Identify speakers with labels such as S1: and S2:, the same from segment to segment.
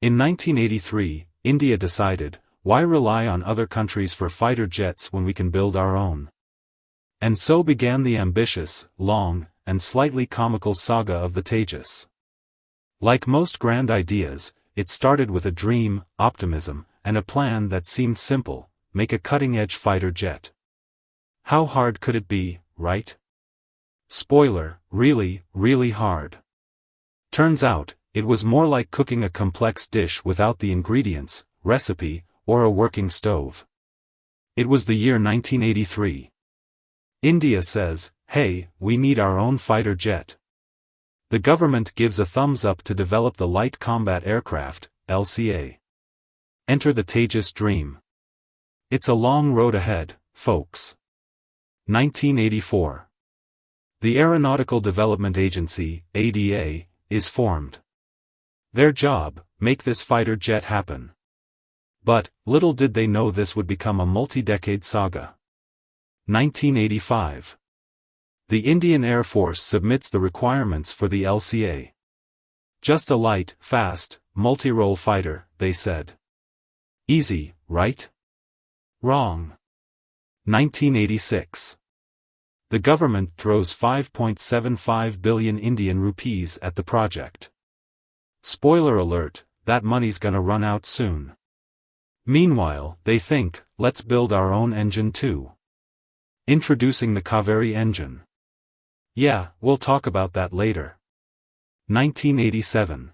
S1: In 1983, India decided, why rely on other countries for fighter jets when we can build our own? And so began the ambitious, long, and slightly comical saga of the Tejas. Like most grand ideas, it started with a dream, optimism, and a plan that seemed simple: make a cutting-edge fighter jet. How hard could it be, right? Spoiler, really, really hard. Turns out, it was more like cooking a complex dish without the ingredients, recipe, or a working stove. It was the year 1983. India says, hey, we need our own fighter jet. The government gives a thumbs up to develop the Light Combat Aircraft, LCA. Enter the Tejas dream. It's a long road ahead, folks. 1984. The Aeronautical Development Agency, ADA, is formed. Their job, make this fighter jet happen. But, little did they know this would become a multi-decade saga. 1985. The Indian Air Force submits the requirements for the LCA. Just a light, fast, multi-role fighter, they said. Easy, right? Wrong. 1986. The government throws 5.75 billion Indian rupees at the project. Spoiler alert, that money's gonna run out soon. Meanwhile, they think, let's build our own engine too. Introducing the Kaveri engine. Yeah, we'll talk about that later. 1987.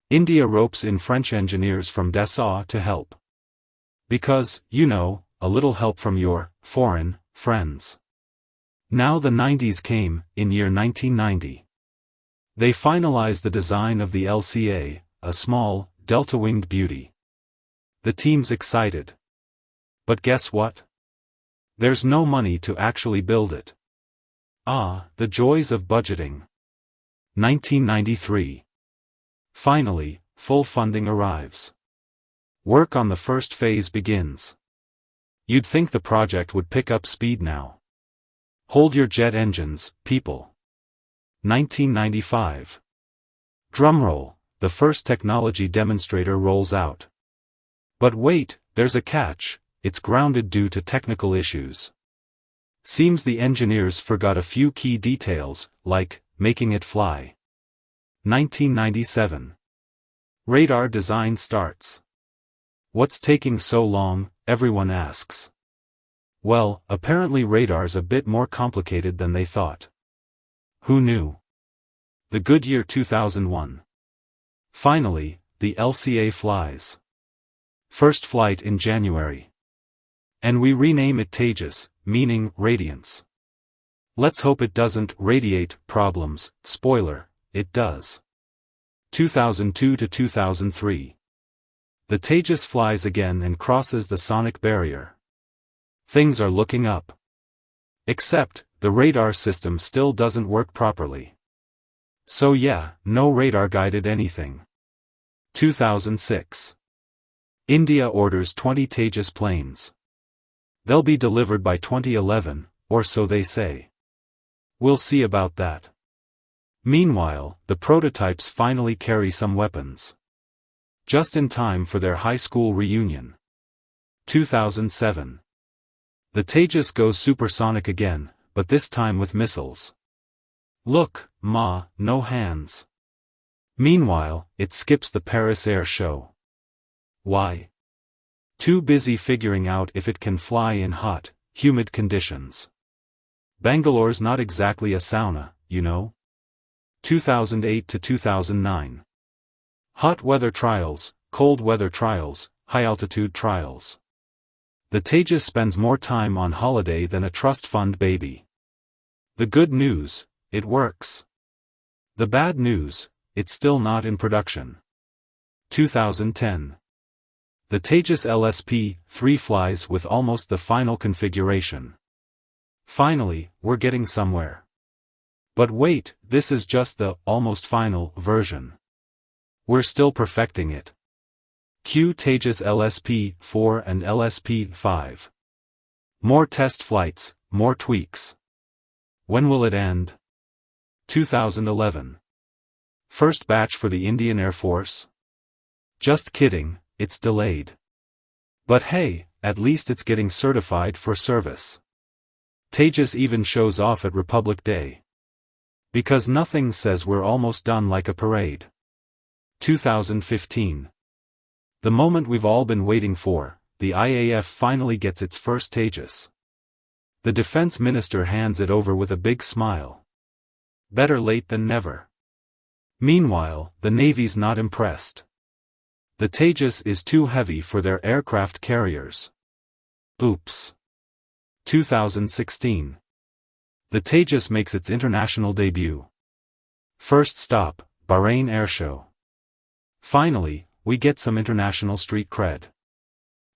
S1: India ropes in French engineers from Dassault to help. Because, a little help from your foreign friends. Now the 90s came, in year 1990. They finalized the design of the LCA, a small, delta-winged beauty. The team's excited. But guess what? There's no money to actually build it. Ah, the joys of budgeting. 1993. Finally, full funding arrives. Work on the first phase begins. You'd think the project would pick up speed now. Hold your jet engines, people. 1995. Drumroll, the first technology demonstrator rolls out. But wait, there's a catch, it's grounded due to technical issues. Seems the engineers forgot a few key details, like, making it fly. 1997. Radar design starts. What's taking so long, everyone asks. Well, apparently radar's a bit more complicated than they thought. Who knew? The good year 2001. Finally, the LCA flies. First flight in January. And we rename it Tejas, meaning radiance. Let's hope it doesn't radiate problems. Spoiler, it does. 2002 to 2003. The Tejas flies again and crosses the sonic barrier. Things are looking up. Except, the radar system still doesn't work properly. So yeah, no radar-guided anything. 2006. India orders 20 Tejas planes. They'll be delivered by 2011, or so they say. We'll see about that. Meanwhile, the prototypes finally carry some weapons. Just in time for their high school reunion. 2007. The Tejas goes supersonic again, but this time with missiles. Look, Ma, no hands. Meanwhile, it skips the Paris Air Show. Why? Too busy figuring out if it can fly in hot, humid conditions. Bangalore's not exactly a sauna, 2008 to 2009. Hot weather trials, cold weather trials, high-altitude trials. The Tejas spends more time on holiday than a trust fund baby. The good news, it works. The bad news, it's still not in production. 2010. The Tejas LSP-3 flies with almost the final configuration. Finally, we're getting somewhere. But wait, this is just the almost final version. We're still perfecting it. Q Tejas LSP-4 and LSP-5. More test flights, more tweaks. When will it end? 2011. First batch for the Indian Air Force? Just kidding, it's delayed. But hey, at least it's getting certified for service. Tejas even shows off at Republic Day. Because nothing says we're almost done like a parade. 2015. The moment we've all been waiting for, the IAF finally gets its first Tejas. The defense minister hands it over with a big smile. Better late than never. Meanwhile, the Navy's not impressed. The Tejas is too heavy for their aircraft carriers. Oops. 2016. The Tejas makes its international debut. First stop, Bahrain Airshow. Finally, we get some international street cred.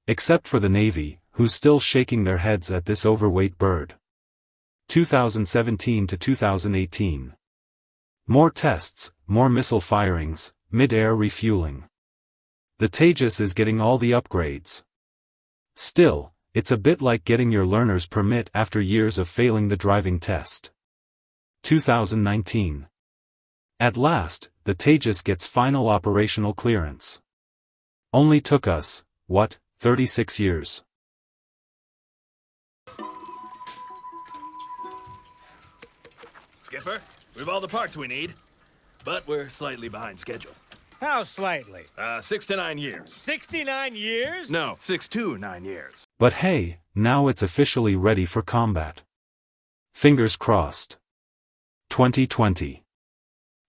S1: Except for the Navy, who's still shaking their heads at this overweight bird. 2017 to 2018. More tests, more missile firings, mid-air refueling. The Tejas is getting all the upgrades. Still, it's a bit like getting your learner's permit after years of failing the driving test. 2019. At last, the Tejas gets final operational clearance. Only took us, 36 years.
S2: Skipper, we've all the parts we need, but we're slightly behind schedule.
S3: How slightly?
S2: 6 to 9 years.
S3: 69 years?
S2: No, 6 to 9 years.
S1: But hey, now it's officially ready for combat. Fingers crossed. 2020.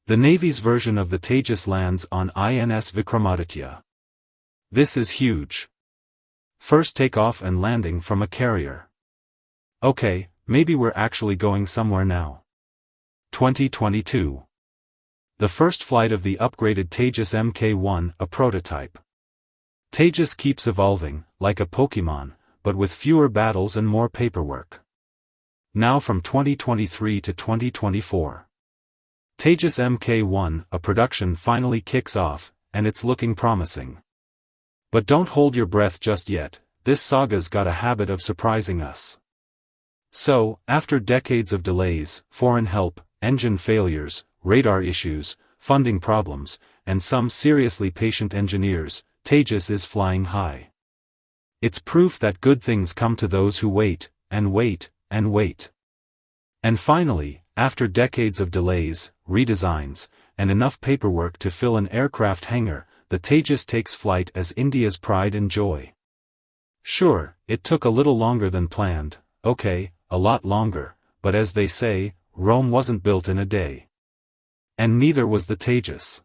S1: The Navy's version of the Tejas lands on INS Vikramaditya. This is huge. First takeoff and landing from a carrier. Okay, maybe we're actually going somewhere now. 2022. The first flight of the upgraded Tejas Mk1, a prototype. Tejas keeps evolving, like a Pokemon, but with fewer battles and more paperwork. Now from 2023 to 2024. Tejas Mk1, a production finally kicks off, and it's looking promising. But don't hold your breath just yet, this saga's got a habit of surprising us. So, after decades of delays, foreign help, engine failures, radar issues, funding problems, and some seriously patient engineers, Tejas is flying high. It's proof that good things come to those who wait, and wait, and wait. And finally, after decades of delays, redesigns, and enough paperwork to fill an aircraft hangar, the Tejas takes flight as India's pride and joy. Sure, it took a little longer than planned, okay, a lot longer, but as they say, Rome wasn't built in a day. And neither was the Tejas.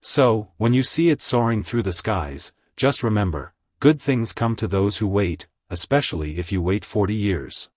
S1: So, when you see it soaring through the skies, just remember, good things come to those who wait, especially if you wait 40 years.